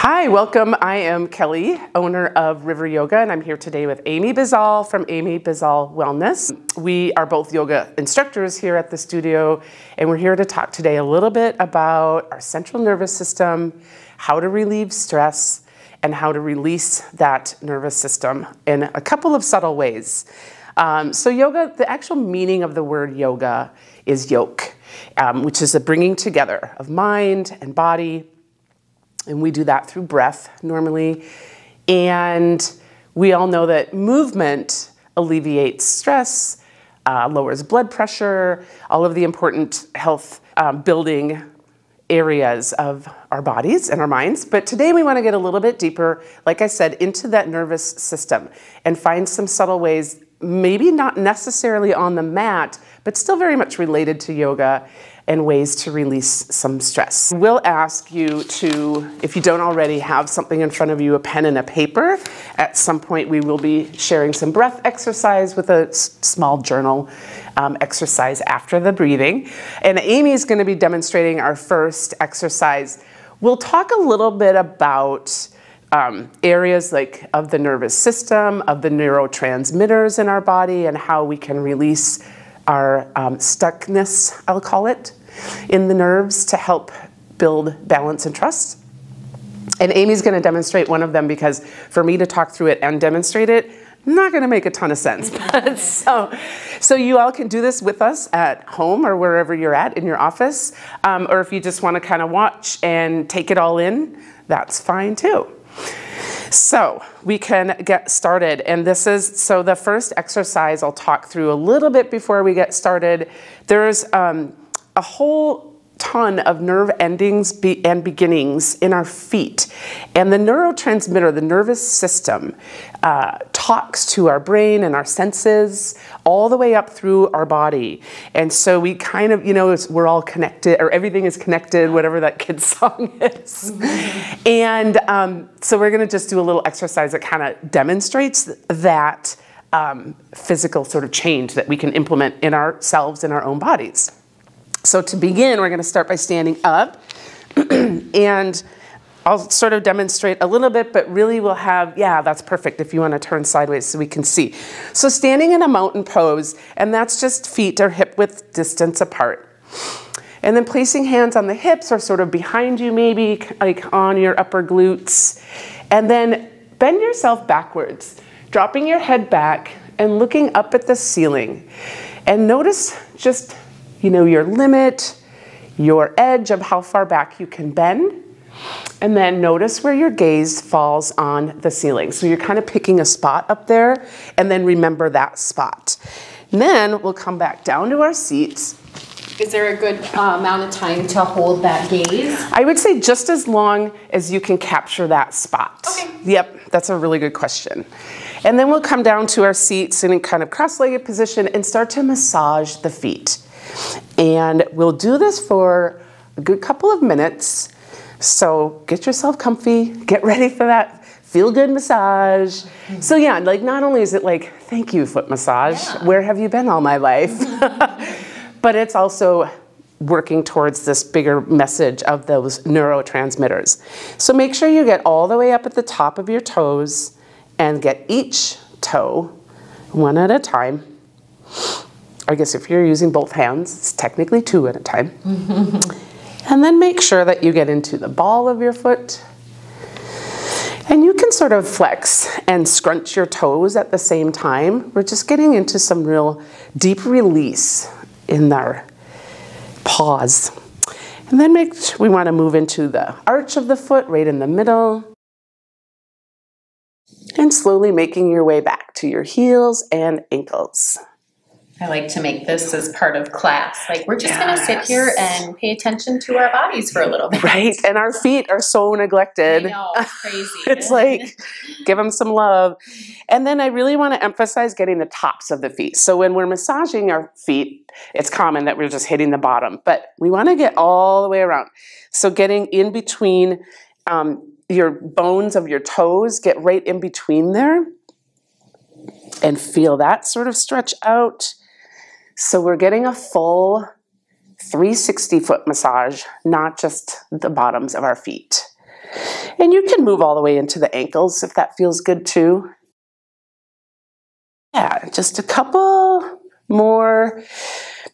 Hi, welcome. I am Kelly, owner of River Yoga, and I'm here today with Amy Bizal from Amy Bizal Wellness. We are both yoga instructors here at the studio, and we're here to talk today a little bit about our central nervous system, how to relieve stress, and how to release that nervous system in a couple of subtle ways. So yoga, the actual meaning of the word yoga is yoke, which is a bringing together of mind and body. And we do that through breath normally. And we all know that movement alleviates stress, lowers blood pressure, all of the important health building areas of our bodies and our minds. But today we want to get a little bit deeper, like I said, into that nervous system and find some subtle ways, maybe not necessarily on the mat, but still very much related to yoga, and ways to release some stress. We'll ask you to, if you don't already have something in front of you, a pen and a paper. At some point we will be sharing some breath exercise with a small journal exercise after the breathing. And Amy's going to be demonstrating our first exercise. We'll talk a little bit about areas like of the nervous system, of the neurotransmitters in our body, and how we can release our stuckness, I'll call it, in the nerves to help build balance and trust. And Amy's going to demonstrate one of them because for me to talk through it and demonstrate it, not going to make a ton of sense. But so you all can do this with us at home or wherever you're at in your office. Or if you just want to kind of watch and take it all in, that's fine too. So we can get started, and this is, so the first exercise I'll talk through a little bit before we get started. There's a whole ton of nerve endings and beginnings in our feet, and the neurotransmitter, the nervous system, talks to our brain and our senses all the way up through our body. And so we kind of, you know, we're all connected, or everything is connected, whatever that kid's song is. And so we're going to just do a little exercise that kind of demonstrates that physical sort of change that we can implement in ourselves, in our own bodies. So to begin, we're going to start by standing up, and I'll sort of demonstrate a little bit, but really we'll have, yeah, that's perfect if you want to turn sideways so we can see. So standing in a mountain pose, and that's just feet or hip width distance apart. And then placing hands on the hips or sort of behind you maybe, like on your upper glutes. And then bend yourself backwards, dropping your head back and looking up at the ceiling. And notice just, you know, your limit, your edge of how far back you can bend. And then notice where your gaze falls on the ceiling. So you're kind of picking a spot up there, and then remember that spot. And then we'll come back down to our seats. Is there a good amount of time to hold that gaze? I would say just as long as you can capture that spot. Okay. Yep, that's a really good question. And then we'll come down to our seats in a kind of cross-legged position and start to massage the feet. And we'll do this for a good couple of minutes. So get yourself comfy, get ready for that feel-good massage. So yeah, like not only is it like, thank you, foot massage, where have you been all my life? But it's also working towards this bigger message of those neurotransmitters. So make sure you get all the way up at the top of your toes and get each toe one at a time. I guess if you're using both hands, it's technically two at a time. And then make sure that you get into the ball of your foot. And you can sort of flex and scrunch your toes at the same time. We're just getting into some real deep release in our paws. And then we want to move into the arch of the foot right in the middle. And slowly making your way back to your heels and ankles. I like to make this as part of class. Like, we're just going to sit here and pay attention to our bodies for a little bit. Right, and our feet are so neglected. I know, it's crazy. It's like, give them some love. And then I really want to emphasize getting the tops of the feet. So when we're massaging our feet, it's common that we're just hitting the bottom, but we want to get all the way around. So getting in between your bones of your toes, get right in between there and feel that sort of stretch out. So we're getting a full 360 foot massage, not just the bottoms of our feet. And you can move all the way into the ankles if that feels good too. Yeah, just a couple more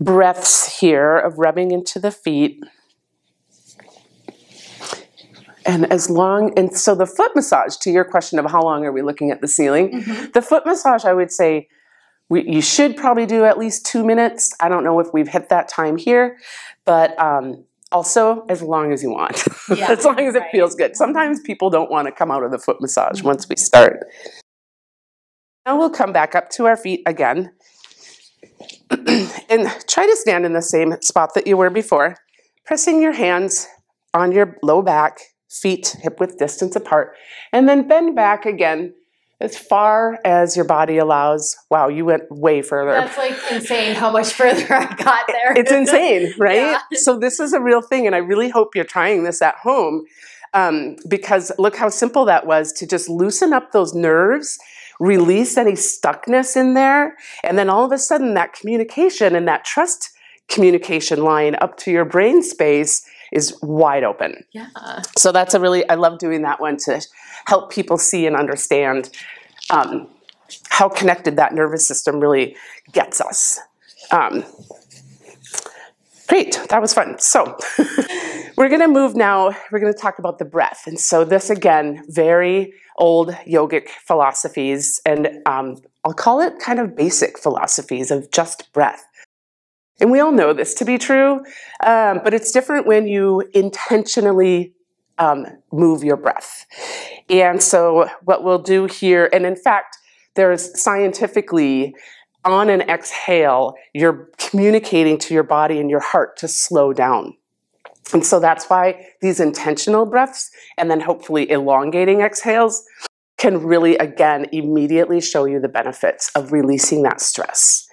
breaths here of rubbing into the feet. And so the foot massage, to your question of how long are we looking at the ceiling, the foot massage, I would say you should probably do at least 2 minutes. I don't know if we've hit that time here, but also as long as you want, as long as it feels good. Sometimes people don't want to come out of the foot massage once we start. Now we'll come back up to our feet again and try to stand in the same spot that you were before, pressing your hands on your low back, feet hip-width distance apart, and then bend back again as far as your body allows. Wow, you went way further. That's like insane how much further I got there. It's insane, right? Yeah. So this is a real thing, and I really hope you're trying this at home because look how simple that was to just loosen up those nerves, release any stuckness in there, and then all of a sudden that communication and that trust communication line up to your brain space is wide open. Yeah. So that's I love doing that one to help people see and understand how connected that nervous system really gets us. Great, that was fun. So we're gonna move now, we're gonna talk about the breath. And so this again, very old yogic philosophies, and I'll call it kind of basic philosophies of just breath. And we all know this to be true, but it's different when you intentionally move your breath. And so what we'll do here, and in fact, there's scientifically, on an exhale, you're communicating to your body and your heart to slow down. And so that's why these intentional breaths, and then hopefully elongating exhales, can really, again, immediately show you the benefits of releasing that stress.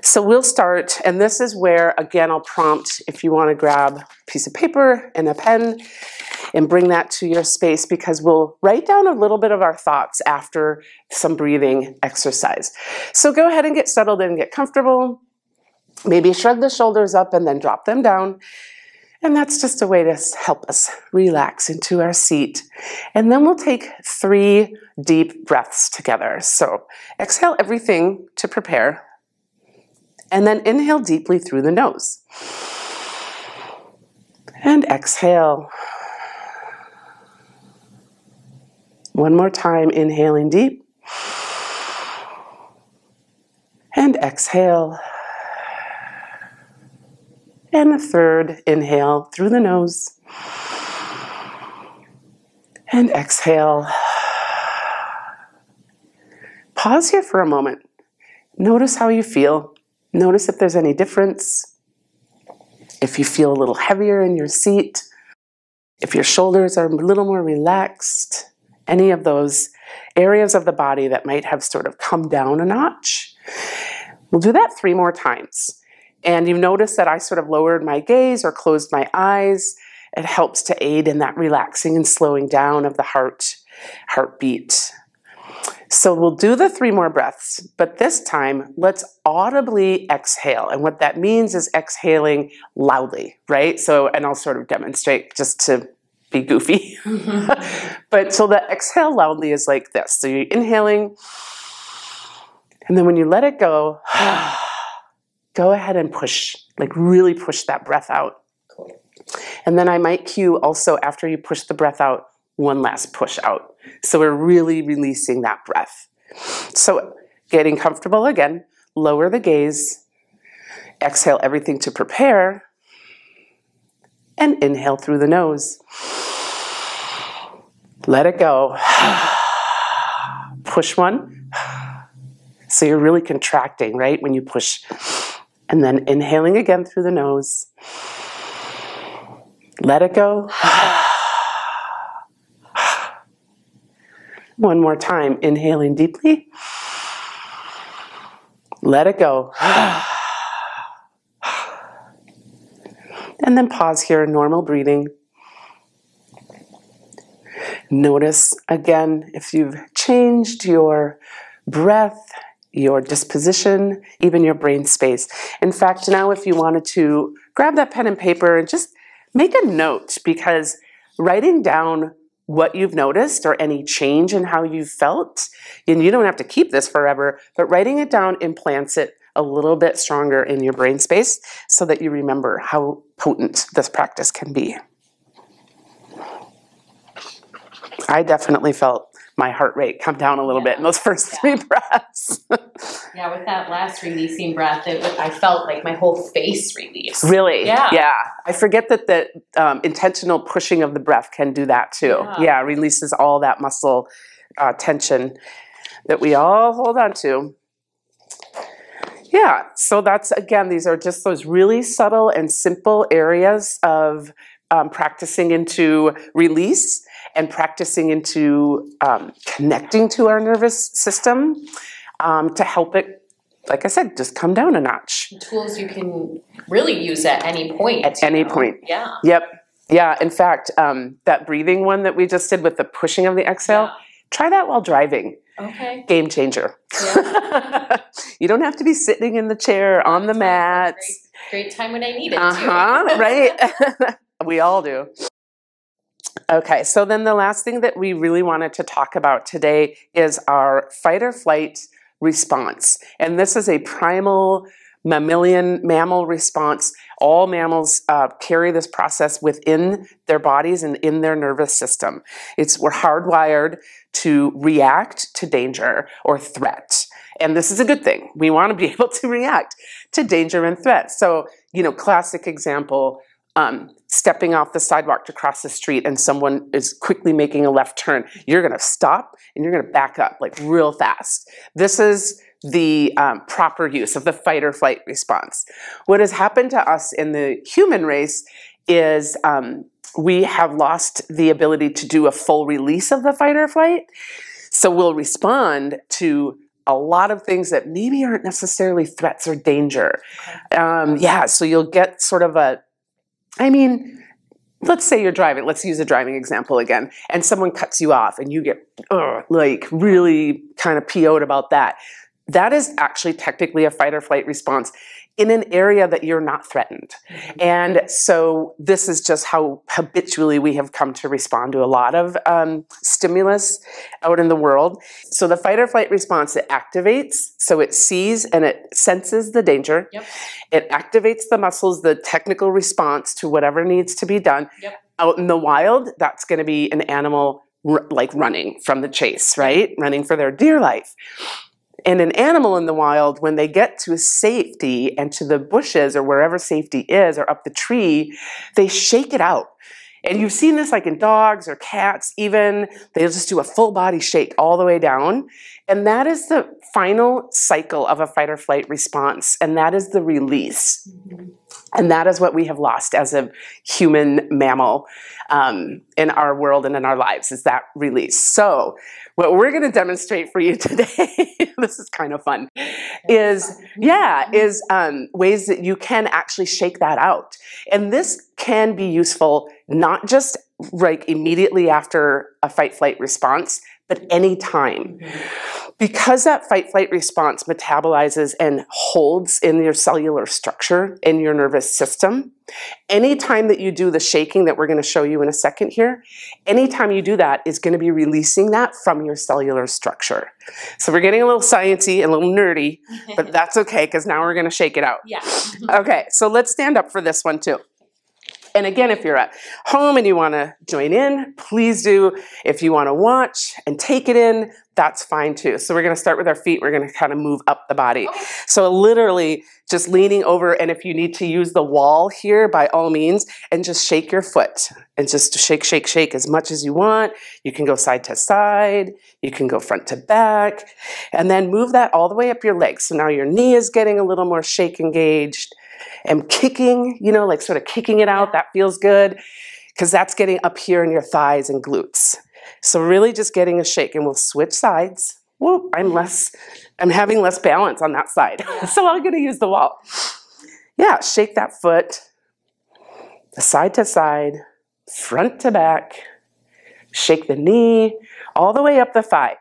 So we'll start, and this is where, again, I'll prompt if you want to grab a piece of paper and a pen and bring that to your space, because we'll write down a little bit of our thoughts after some breathing exercise. So go ahead and get settled in, get comfortable. Maybe shrug the shoulders up and then drop them down. And that's just a way to help us relax into our seat. And then we'll take 3 deep breaths together. So exhale everything to prepare. And then inhale deeply through the nose. And exhale. One more time, inhaling deep. And exhale. And a third, inhale through the nose. And exhale. Pause here for a moment. Notice how you feel. Notice if there's any difference. If you feel a little heavier in your seat. If your shoulders are a little more relaxed. Any of those areas of the body that might have sort of come down a notch. We'll do that 3 more times. And you notice that I sort of lowered my gaze or closed my eyes. It helps to aid in that relaxing and slowing down of the heartbeat. So we'll do the 3 more breaths, but this time let's audibly exhale. And what that means is exhaling loudly, right? So, and I'll sort of demonstrate just to be goofy. But so the exhale loudly is like this. So you're inhaling, and then when you let it go, go ahead and push, like really push that breath out. Cool. And then I might cue also after you push the breath out, one last push out. So we're really releasing that breath. So getting comfortable again, lower the gaze, exhale everything to prepare, and inhale through the nose. Let it go. Push one. So you're really contracting, right, when you push. And then inhaling again through the nose. Let it go. One more time, inhaling deeply. Let it go. And then pause here, normal breathing. Notice again if you've changed your breath, your disposition, even your brain space. In fact, now if you wanted to grab that pen and paper and just make a note, because writing down what you've noticed or any change in how you've felt. And you don't have to keep this forever, but writing it down implants it a little bit stronger in your brain space so that you remember how potent this practice can be. I definitely felt my heart rate come down a little bit in those first 3 breaths. Yeah, with that last releasing breath, I felt like my whole face released. Really? Yeah. Yeah. I forget that the intentional pushing of the breath can do that too. Yeah, releases all that muscle tension that we all hold on to. Yeah, so that's, again, these are just those really subtle and simple areas of practicing into release and practicing into connecting to our nervous system to help it, like I said, just come down a notch. Tools you can really use at any point. At any point. Yeah. Yep. Yeah, in fact, that breathing one that we just did with the pushing of the exhale, try that while driving. Okay. Game changer. Yeah. You don't have to be sitting in the chair on the mat. Great time when I need it Right? We all do. Okay, so then the last thing that we really wanted to talk about today is our fight or flight response. And this is a primal mammal response. All mammals carry this process within their bodies and in their nervous system. We're hardwired to react to danger or threat. And this is a good thing. We want to be able to react to danger and threat. So, classic example, stepping off the sidewalk to cross the street and someone is quickly making a left turn. You're going to stop and you're going to back up like real fast. This is the proper use of the fight or flight response. What has happened to us in the human race is we have lost the ability to do a full release of the fight or flight. So we'll respond to a lot of things that maybe aren't necessarily threats or danger. So you'll get sort of let's say you're driving, let's use a driving example again, and someone cuts you off and you get really kind of PO'd about that. That is actually technically a fight or flight response in an area that you're not threatened. And so this is just how habitually we have come to respond to a lot of stimulus out in the world. So the fight or flight response, it activates, so it sees and it senses the danger. Yep. It activates the muscles, the technical response to whatever needs to be done. Yep. Out in the wild, that's going to be an animal like running from the chase, right? Running for their dear life. And an animal in the wild, when they get to safety and to the bushes or wherever safety is or up the tree, they shake it out. And you've seen this like in dogs or cats even. They'll just do a full body shake all the way down. And that is the final cycle of a fight or flight response. And that is the release. Mm-hmm. And that is what we have lost as a human mammal in our world and in our lives, is that release. So what we're going to demonstrate for you today, this is kind of fun, is ways that you can actually shake that out. And this can be useful not just like immediately after a fight-flight response, but any time. Because that fight-flight response metabolizes and holds in your cellular structure, in your nervous system, anytime that you do the shaking that we're going to show you in a second here, anytime you do that is going to be releasing that from your cellular structure. So we're getting a little sciencey and a little nerdy, but that's okay because now we're going to shake it out. Yeah. Okay, so let's stand up for this one too. And again, if you're at home and you want to join in, please do. If you want to watch and take it in, that's fine too. So we're going to start with our feet. We're going to kind of move up the body. Okay. So literally just leaning over, and if you need to use the wall here, by all means, and just shake your foot. And just shake, shake, shake as much as you want. You can go side to side. You can go front to back. And then move that all the way up your legs. So now your knee is getting a little more shake engaged. And kicking, like sort of kicking it out, that feels good because that's getting up here in your thighs and glutes. So really just getting a shake, and we'll switch sides. Whoa, I'm having less balance on that side. So I'm going to use the wall. Yeah, shake that foot, side to side, front to back, shake the knee, all the way up the thigh.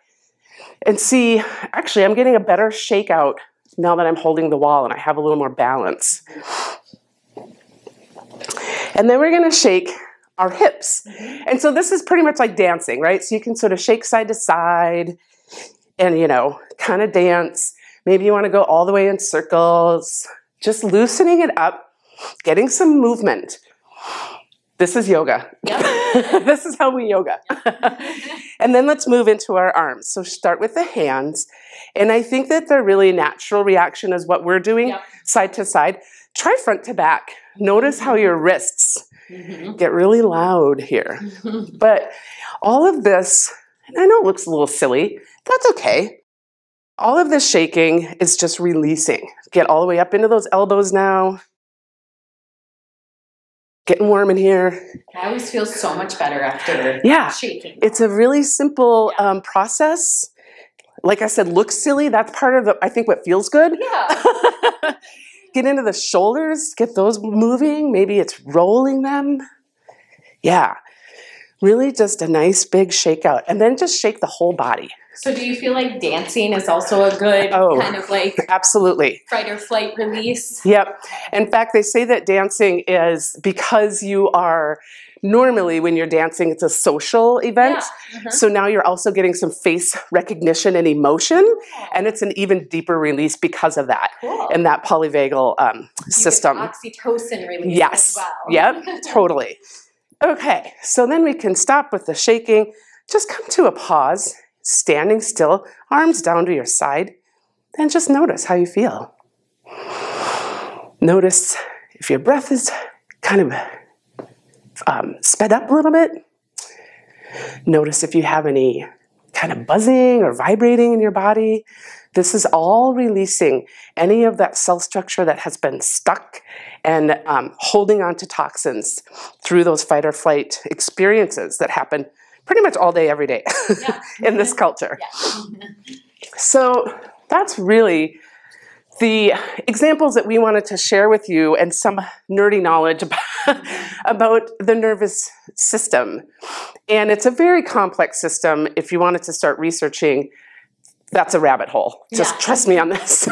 And see, actually, I'm getting a better shake out now that I'm holding the wall and I have a little more balance. And then we're going to shake our hips. And so this is pretty much like dancing, right? So you can sort of shake side to side and, you know, kind of dance. Maybe you want to go all the way in circles, just loosening it up, getting some movement. This is yoga. Yep. This is how we yoga. Yep. And then let's move into our arms. So start with the hands. And I think that the really natural reaction is what we're doing, yep, side to side. Try front to back. Notice how your wrists get really loud here. But all of this, and I know it looks a little silly, that's okay. All of this shaking is just releasing. Get all the way up into those elbows now. Getting warm in here. I always feel so much better after shaking. It's a really simple process. Like I said, looks silly. That's part of I think what feels good. Yeah. Get into the shoulders, get those moving. Maybe it's rolling them. Yeah. Really just a nice big shake out. And then just shake the whole body. So do you feel like dancing is also a good kind of like absolutely fight or flight release? Yep. In fact, they say that dancing is because you are normally when you're dancing, it's a social event. Yeah. So now you're also getting some face recognition and emotion, and it's an even deeper release because of that. Cool. And that polyvagal system. You get oxytocin release as well. Yep, totally. Okay, so then we can stop with the shaking. Just come to a pause. Standing still, arms down to your side, and just notice how you feel. Notice if your breath is kind of sped up a little bit. Notice if you have any kind of buzzing or vibrating in your body. This is all releasing any of that cell structure that has been stuck and holding on to toxins through those fight or flight experiences that happen pretty much all day, every day in this culture. Yeah. So that's really the examples that we wanted to share with you and some nerdy knowledge about the nervous system. And it's a very complex system. If you wanted to start researching, that's a rabbit hole. Just trust me on this,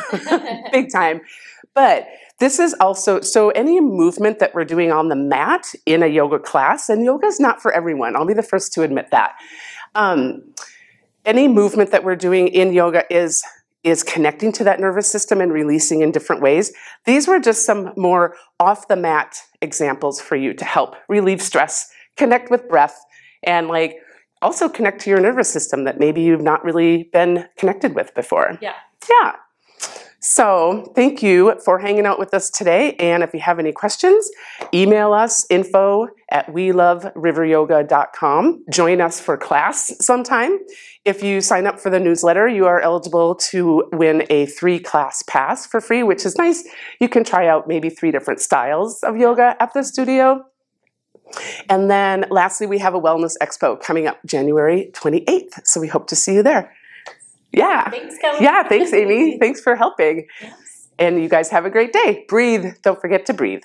big time. But this is also, so any movement that we're doing on the mat in a yoga class, and yoga is not for everyone, I'll be the first to admit that. Any movement that we're doing in yoga is connecting to that nervous system and releasing in different ways. These were just some more off the mat examples for you to help relieve stress, connect with breath, and like also connect to your nervous system that maybe you've not really been connected with before. Yeah. Yeah. So thank you for hanging out with us today. And if you have any questions, email us info@weloveriveryoga.com. Join us for class sometime. If you sign up for the newsletter, you are eligible to win a 3-class pass for free, which is nice. You can try out maybe 3 different styles of yoga at the studio. And then lastly, we have a wellness expo coming up January 28th. So we hope to see you there. Yeah. Thanks, Kelly. Yeah, thanks, Amy. Thanks for helping. Yes. And you guys have a great day. Breathe. Don't forget to breathe.